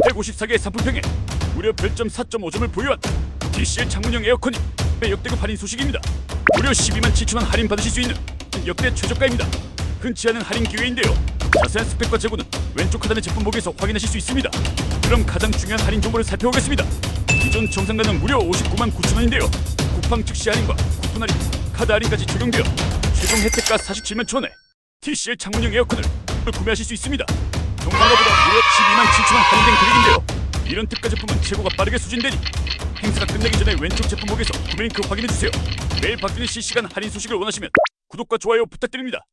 154개의 상품평에 무려 별점 4.5점을 보유한 TCL 창문형 에어컨이 역대급 할인 소식입니다. 무려 12만 7천원 할인 받으실 수 있는 역대 최저가입니다. 흔치 않은 할인 기회인데요. 자세한 스펙과 재고는 왼쪽 하단의 제품 보기에서 확인하실 수 있습니다. 그럼 가장 중요한 할인 정보를 살펴보겠습니다. 기존 정상가는 무려 59만 9천원인데요. 쿠팡 즉시 할인과 쿠폰 할인, 카드 할인까지 적용되어 최종 혜택가 47만 1천원에 TCL 창문형 에어컨을 구매하실 수 있습니다. 정상가보다 무려 12만 7천원 할인된 가격인데요. 이런 특가 제품은 재고가 빠르게 소진되니 행사가 끝나기 전에 왼쪽 제품 보기에서 구매 링크 확인해주세요. 매일 바뀌는 실시간 할인 소식을 원하시면 구독과 좋아요 부탁드립니다.